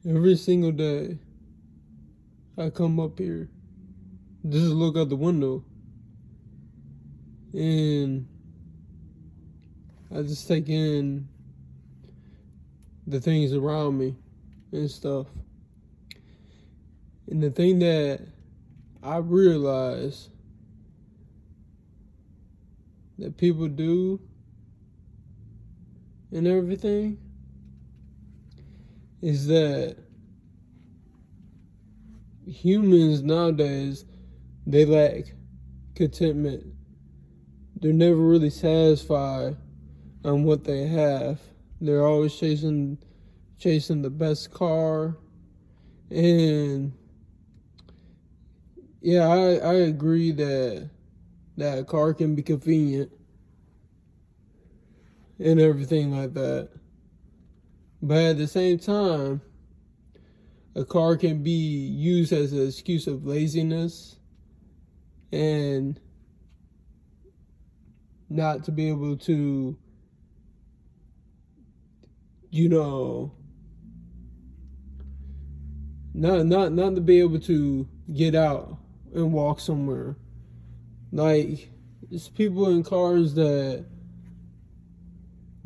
Every single day I come up here, just look out the window, and I just take in the things around me and stuff. And the thing that I realize that people do and everything is that humans nowadays, they lack contentment. They're never really satisfied on what they have. They're always chasing the best car. And yeah, I agree that a car can be convenient and everything like that. But at the same time, a car can be used as an excuse of laziness and not to be able to, you know, not to be able to get out and walk somewhere. Like, it's people in cars that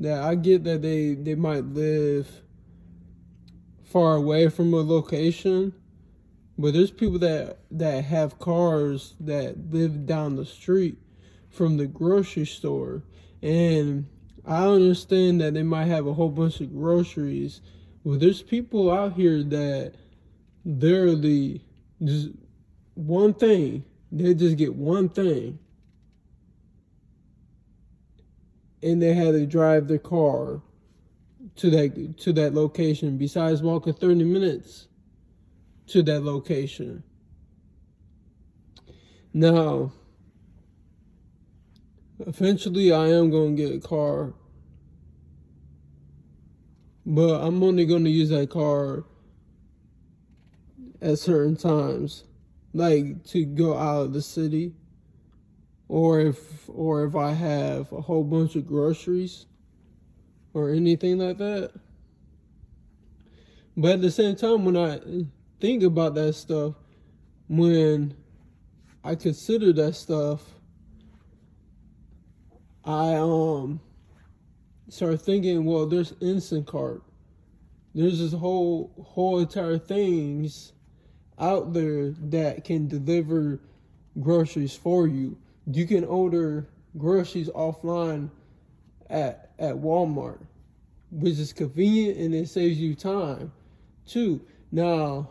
I get that they might live far away from a location, but there's people that have cars that live down the street from the grocery store. And I understand that they might have a whole bunch of groceries, but there's people out here that literally just one thing, they just get one thing, and they had to drive their car to that location besides walking 30 minutes to that location. Now, eventually I am going to get a car, but I'm only going to use that car at certain times, like to go out of the city, or if I have a whole bunch of groceries or anything like that. But at the same time, when I think about that stuff, when I consider that stuff, I start thinking, well, there's Instacart. There's this whole entire things out there that can deliver groceries for you. You can order groceries offline at Walmart, which is convenient and it saves you time too. Now,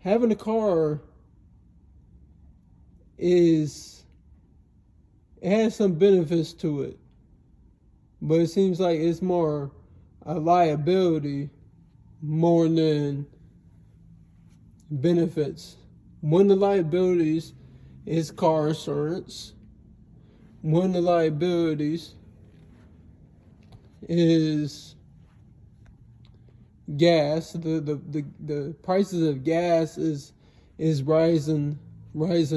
having a car it has some benefits to it, but it seems like it's more a liability more than benefits. One of the liabilities is car insurance. One of the liabilities is gas. The prices of gas is rising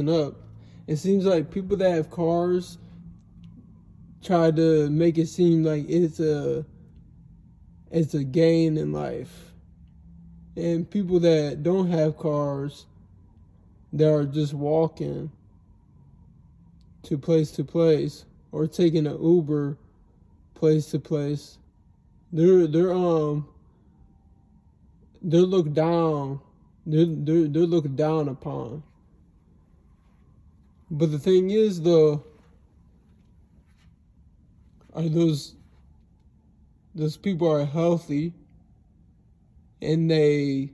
up. It seems like people that have cars try to make it seem like it's a gain in life. And people that don't have cars, that are just walking to place or taking an Uber place to place, they're looked down. They're looked down upon. But the thing is, though, are those people are healthy and they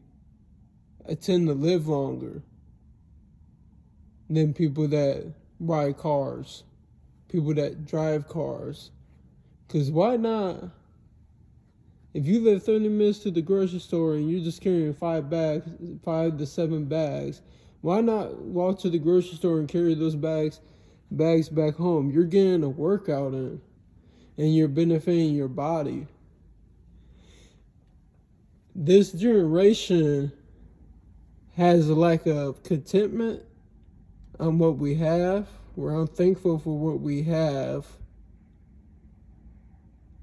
tend to live longer than people that ride cars, people that drive cars. Because why not? If you live 30 minutes to the grocery store and you're just carrying 5 to 7 bags, why not walk to the grocery store and carry those bags back home? You're getting a workout in, and you're benefiting your body. This generation has a lack of contentment on what we have. We're unthankful for what we have.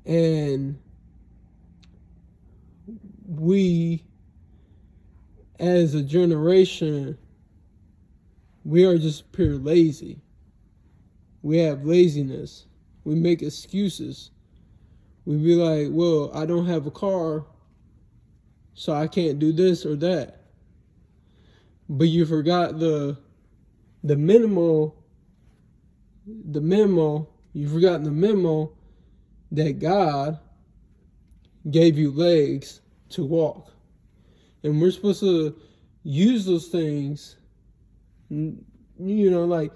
And we as a generation, we are just pure lazy. We have laziness. We make excuses. We be like, well, I don't have a car, so I can't do this or that. But you forgot the minimal, you forgot the memo that God gave you legs to walk. And we're supposed to use those things, like,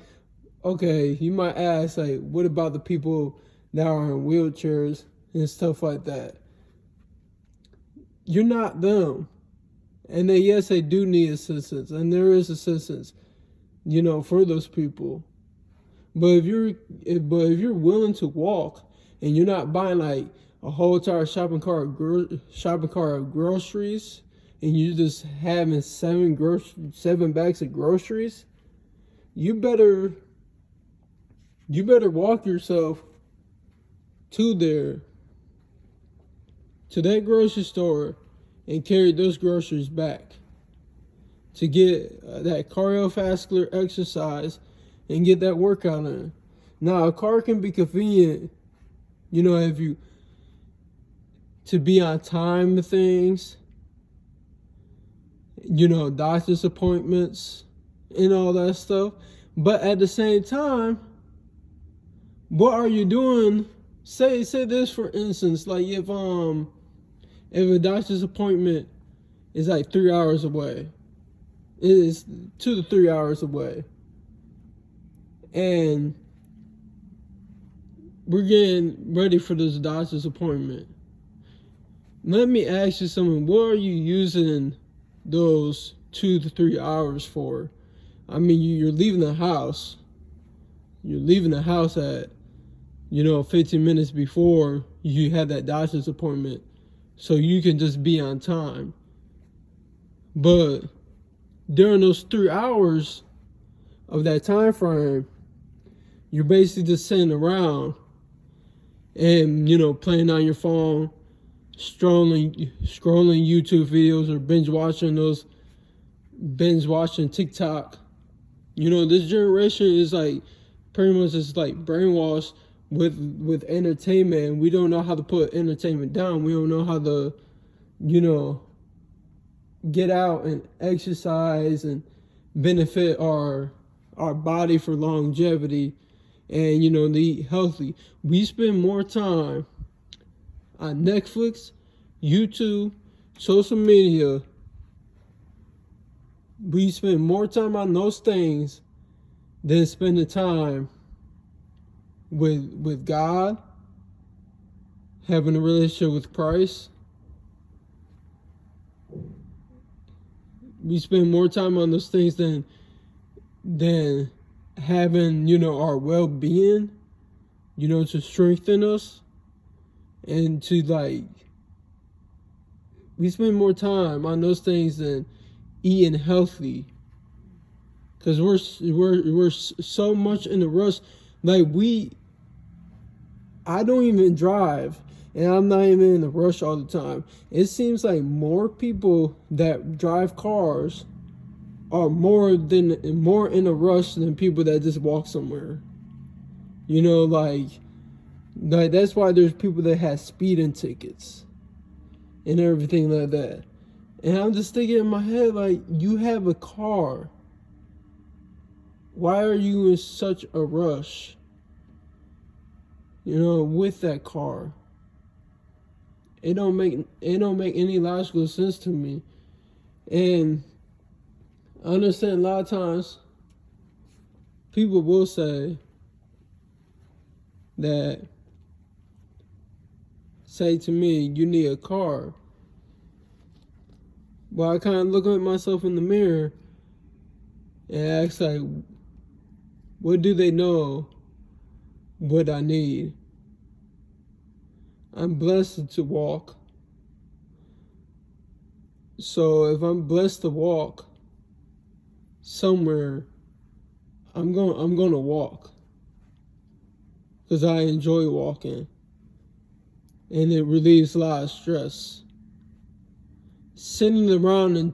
okay, you might ask, like, what about the people that are in wheelchairs and stuff like that? You're not them. And yes, they do need assistance, and there is assistance, for those people. But if you're willing to walk, and you're not buying like a whole entire shopping cart of groceries, and you're just having 7 bags of groceries, you better walk yourself to that grocery store and carry those groceries back to get that cardiovascular exercise and get that workout in. Now, a car can be convenient, if you to be on time with things, doctor's appointments and all that stuff. But at the same time, what are you doing? Say this, for instance, like if a doctor's appointment is like 3 hours away, it is 2 to 3 hours away, and we're getting ready for this doctor's appointment. Let me ask you something. What are you using those 2 to 3 hours for? I mean, you're leaving the house. You're leaving the house at, 15 minutes before you had that doctor's appointment, so you can just be on time. But during those 3 hours of that time frame, you're basically just sitting around and, playing on your phone, scrolling YouTube videos, or binge watching TikTok. This generation is like pretty much just like brainwashed with entertainment, and we don't know how to put entertainment down. We don't know how to, get out and exercise and benefit our body for longevity, and to eat healthy. We spend more time on Netflix, YouTube, social media. We spend more time on those things than spending time with God, having a relationship with Christ. We spend more time on those things than having, our well-being, to strengthen us, and to we spend more time on those things than eating healthy, because we're so much in a rush. Like I don't even drive, and I'm not even in a rush all the time. It seems like more people that drive cars are more in a rush than people that just walk somewhere. Like that's why there's people that have speeding tickets and everything like that. And I'm just thinking in my head, like, you have a car. Why are you in such a rush, with that car? It don't make any logical sense to me. And I understand a lot of times people will say to me, you need a car. Well, I kind of look at myself in the mirror and ask, like, what do they know what I need? I'm blessed to walk. So if I'm blessed to walk somewhere, I'm going to walk, because I enjoy walking, and it relieves a lot of stress. sitting around and,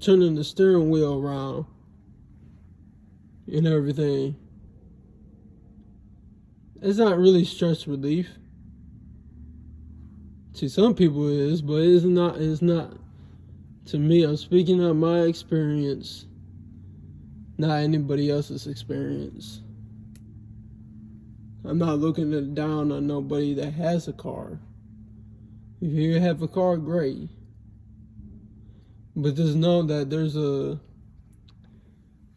turning the steering wheel around and everything. It's not really stress relief. To some people it is, but it's not to me. I'm speaking of my experience, not anybody else's experience. I'm not looking down on nobody that has a car. If you have a car, great. But just know that there's a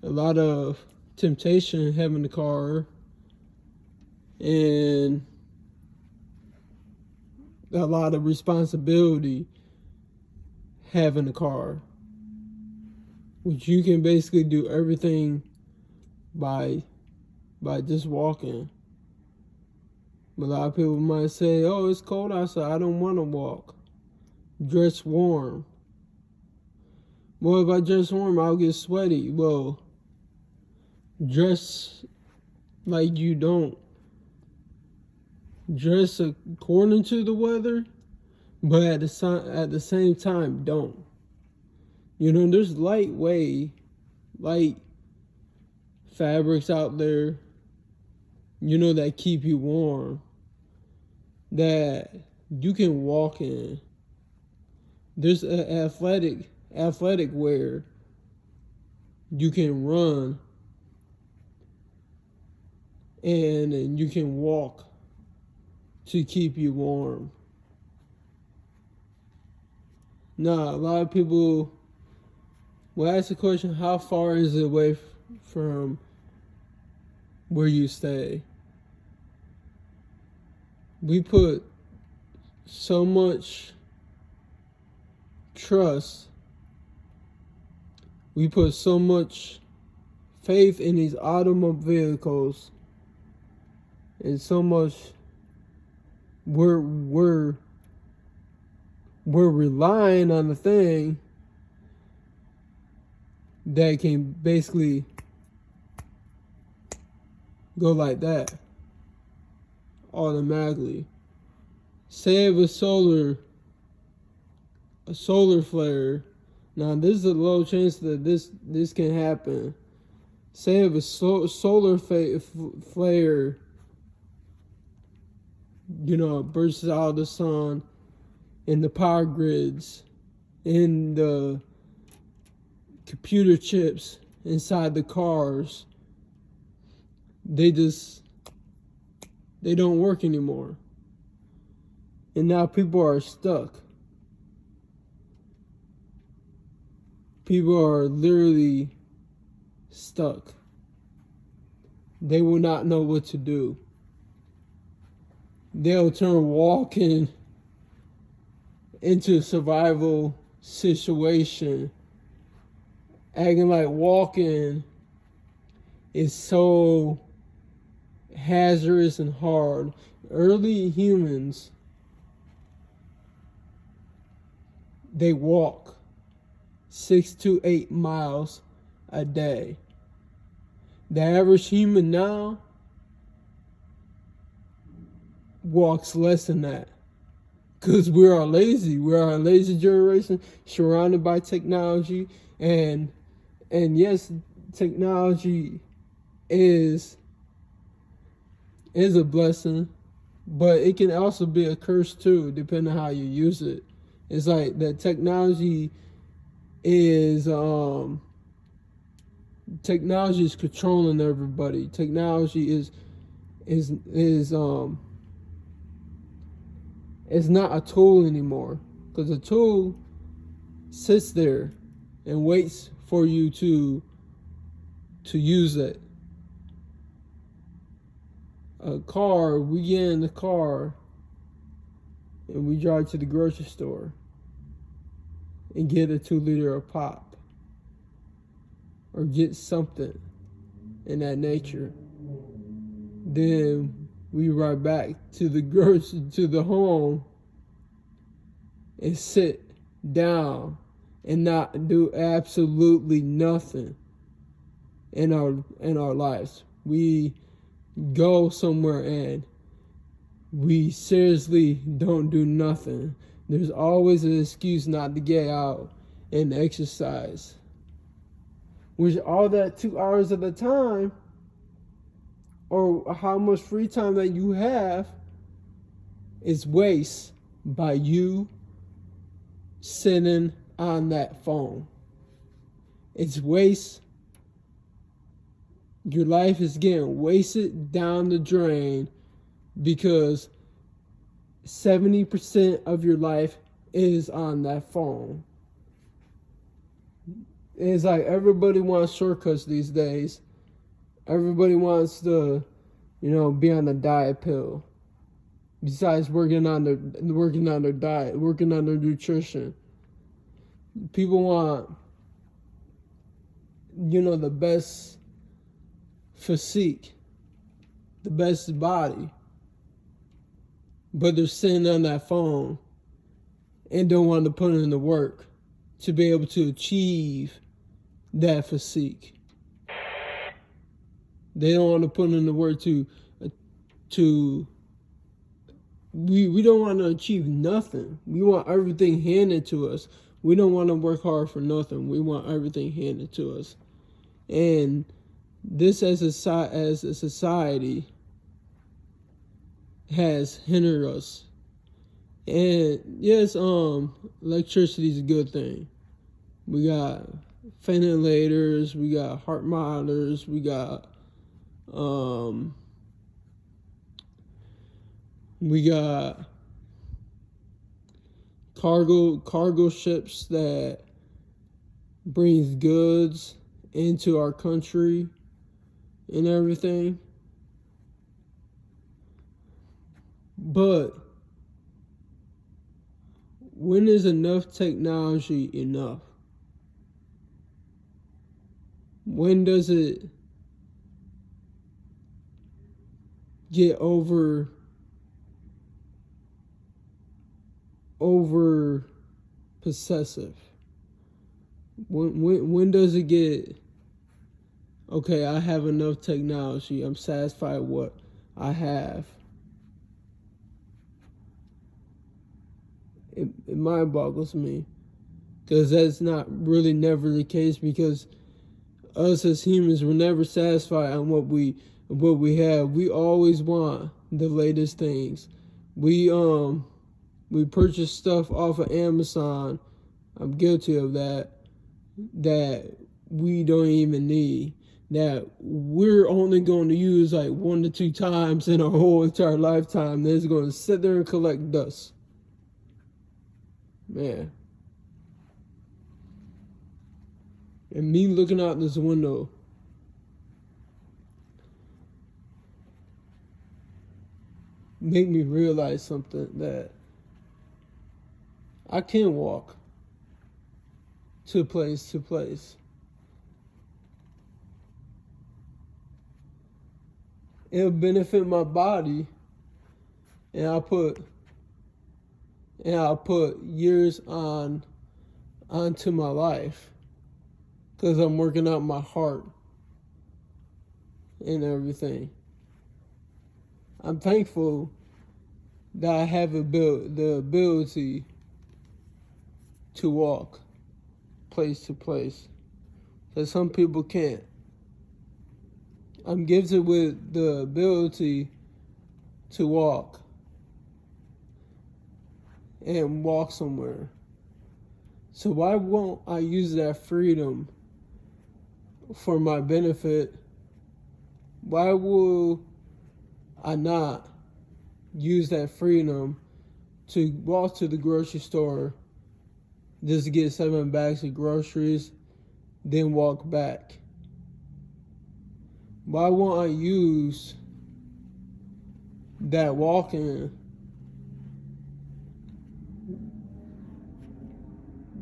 lot of temptation having a car, and a lot of responsibility having a car, which you can basically do everything by just walking. But a lot of people might say, oh, it's cold outside, I don't want to walk. Dress warm. Well, if I dress warm, I'll get sweaty. Well, dress like you don't. Dress according to the weather, but at the same time, don't. There's light fabrics out there, that keep you warm, that you can walk in. There's athletic wear. You can run and you can walk to keep you warm. Now, a lot of people will ask the question, how far is it away from where you stay? We put so much trust, we put so much faith in these automobile vehicles, and so much we're relying on the thing that can basically go like that automatically. Say if a solar flare. Now this is a low chance that this can happen. Say if a solar flare, bursts out of the sun, in the power grids, in the computer chips inside the cars, they don't work anymore. And now people are stuck. People are literally stuck. They will not know what to do. They'll turn walking into a survival situation, acting like walking is so hazardous and hard. Early humans, they walk 6 to 8 miles a day. The average human now walks less than that. Because we are lazy. We are a lazy generation, surrounded by technology. And yes, technology is a blessing, but it can also be a curse too, depending on how you use it. It's like that technology is controlling everybody. Technology is not a tool anymore, because a tool sits there and waits for you to use it. A car, we get in the car and we drive to the grocery store and get a 2-liter of pop, or get something in that nature. Then we ride back to the home and sit down and not do absolutely nothing in our lives. We go somewhere and we seriously don't do nothing. there's always an excuse not to get out and exercise. Which all that 2 hours at a time, or how much free time that you have, is waste by you sitting on that phone. It's waste. Your life is getting wasted down the drain because 70% of your life is on that phone. It's like everybody wants shortcuts these days. Everybody wants to, be on a diet pill. Besides working on their diet, working on their nutrition. People want, the best physique, the best body. But they're sitting on that phone and don't want to put in the work to be able to achieve that physique. They don't want to put in the work to we don't want to achieve nothing. We want everything handed to us. We don't want to work hard for nothing. We want everything handed to us. And this as a society has hindered us. And yes, electricity is a good thing. We got ventilators, we got heart monitors, we got cargo ships that brings goods into our country and everything. But when is enough technology enough? When does it get over possessive? When does it get, okay, I have enough technology, I'm satisfied with what I have? It mind boggles me, because that's not really never the case, because us as humans, we're never satisfied on what we have. We always want the latest things. We purchase stuff off of Amazon. I'm guilty of that we don't even need, that we're only going to use like 1 to 2 times in our whole entire lifetime. That's going to sit there and collect dust. Man. And me looking out this window, make me realize something, that I can walk to place to place. It'll benefit my body, and I'll put years onto my life, because I'm working out my heart and everything. I'm thankful that I have the ability to walk place to place, that some people can't. I'm gifted with the ability to walk and walk somewhere. So why won't I use that freedom for my benefit? Why will I not use that freedom to walk to the grocery store just to get 7 bags of groceries, then walk back? Why won't I use that walking,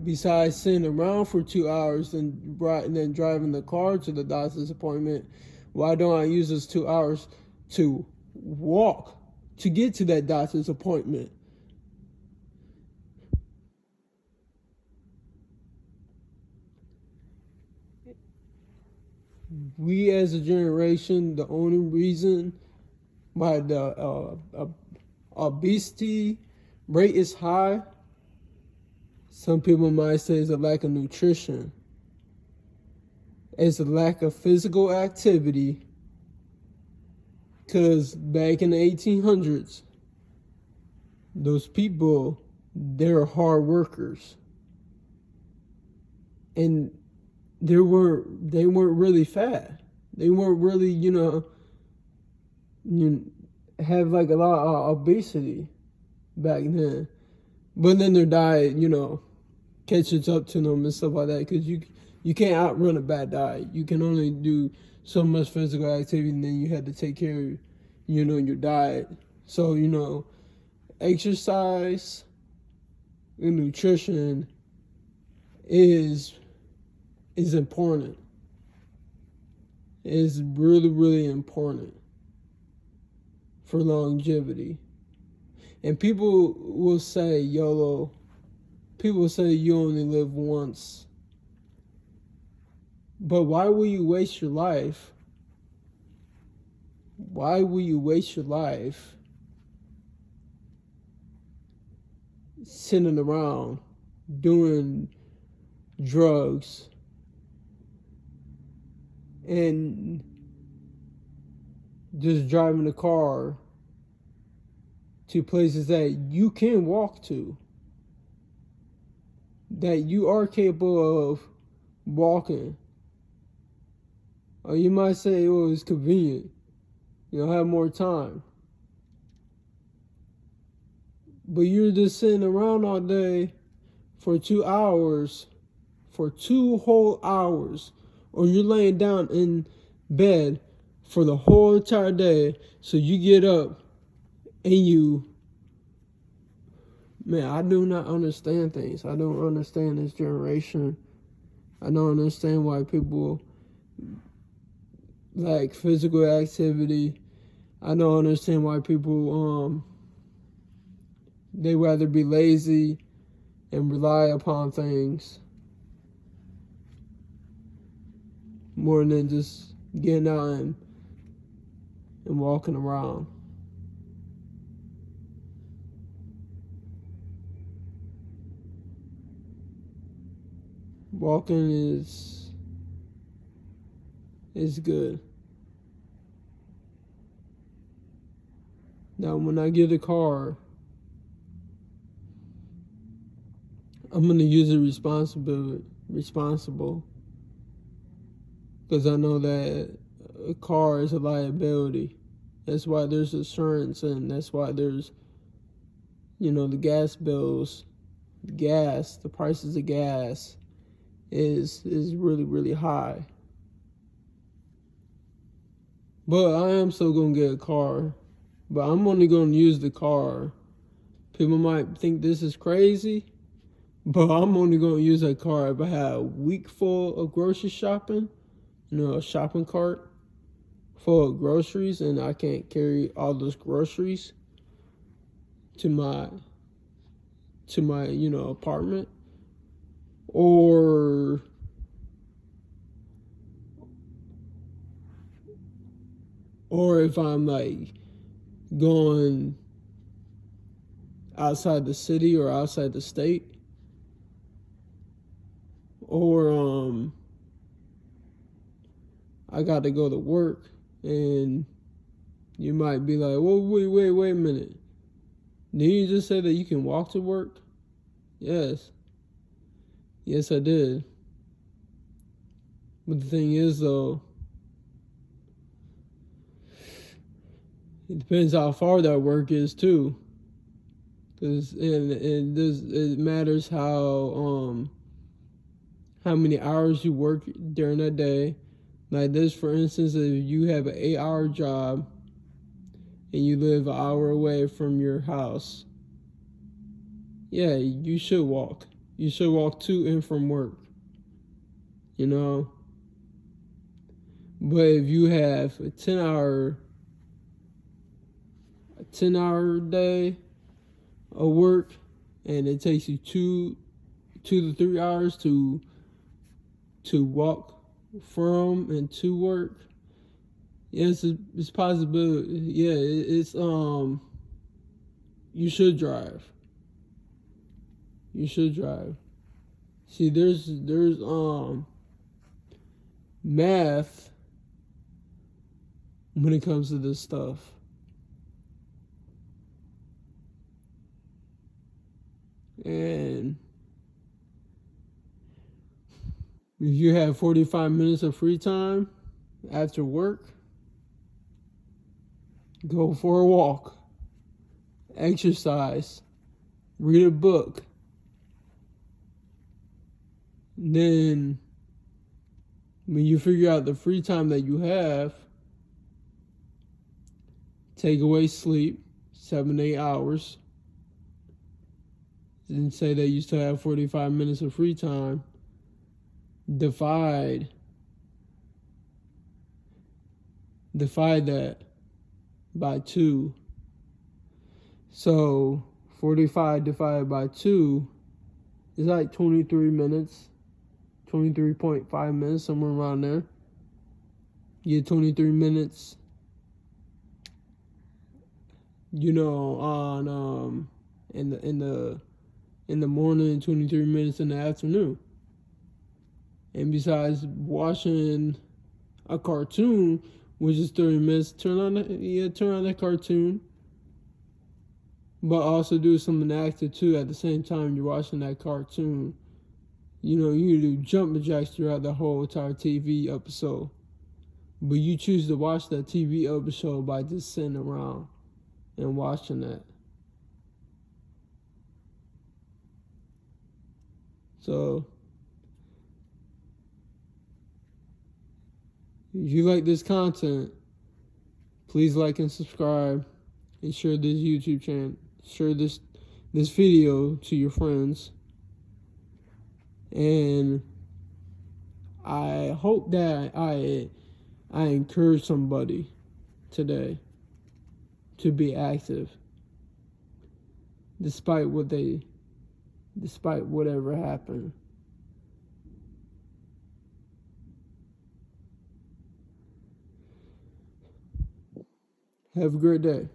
besides sitting around for 2 hours and then driving the car to the doctor's appointment? Why don't I use those 2 hours to walk to get to that doctor's appointment? We as a generation, the only reason why the obesity rate is high Some people might say it's a lack of nutrition. It's a lack of physical activity. Because back in the 1800s, those people, they're hard workers. And they weren't really fat. They weren't really, have like a lot of obesity back then. But then their diet, catches up to them and stuff like that. Because you can't outrun a bad diet. You can only do so much physical activity, and then you had to take care of, your diet. So, exercise and nutrition is important. It's really, really important for longevity. And people will say YOLO. People say you only live once. But why will you waste your life? Why will you waste your life sitting around doing drugs and just driving a car to places that you can walk to, that you are capable of walking? Or you might say, oh, it's convenient. You'll have more time. But you're just sitting around all day for 2 hours, for 2 whole hours, or you're laying down in bed for the whole entire day. So you get up and I do not understand things. I don't understand this generation. I don't understand why people lack physical activity. I don't understand why people they rather be lazy and rely upon things more than just getting out and walking around. Walking is good. Now, when I get a car, I'm going to use it responsible, because I know that a car is a liability. That's why there's insurance, and that's why there's, the gas bills, the prices of gas is really, really high. But I am still going to get a car. But I'm only going to use the car. People might think this is crazy, but I'm only going to use that car if I have a week full of grocery shopping, a shopping cart full of groceries, and I can't carry all those groceries to my apartment, or if I'm like going outside the city or outside the state, or I got to go to work, and you might be like, well, wait a minute. Did you just say that you can walk to work? Yes, I did. But the thing is, though, it depends how far that work is too, because it matters how many hours you work during that day. Like this, for instance, if you have an 8-hour job and you live an hour away from your house, yeah, you should walk. You should walk to and from work. But if you have a 10-hour day of work, and it takes you 2 to 3 hours to walk from and to work, yes, it's possible. Yeah, it's you should drive. See, there's math when it comes to this stuff. And if you have 45 minutes of free time after work, go for a walk, exercise, read a book. Then, when you figure out the free time that you have, take away sleep, 7 to 8 hours, and say that you still have 45 minutes of free time. Divide that by 2. So 45 divided by 2 is like 23 minutes, 23.5 minutes, somewhere around there. You get 23 minutes, on in the morning, 23 minutes in the afternoon. And besides watching a cartoon, which is 30 minutes, turn on the cartoon, but also do something active too at the same time you're watching that cartoon. You can do jumping jacks throughout the whole entire TV episode. But you choose to watch that TV episode by just sitting around and watching that. So, if you like this content, please like and subscribe and share this YouTube channel. Share this video to your friends. And I hope that I encourage somebody today to be active despite whatever happened. Have a great day.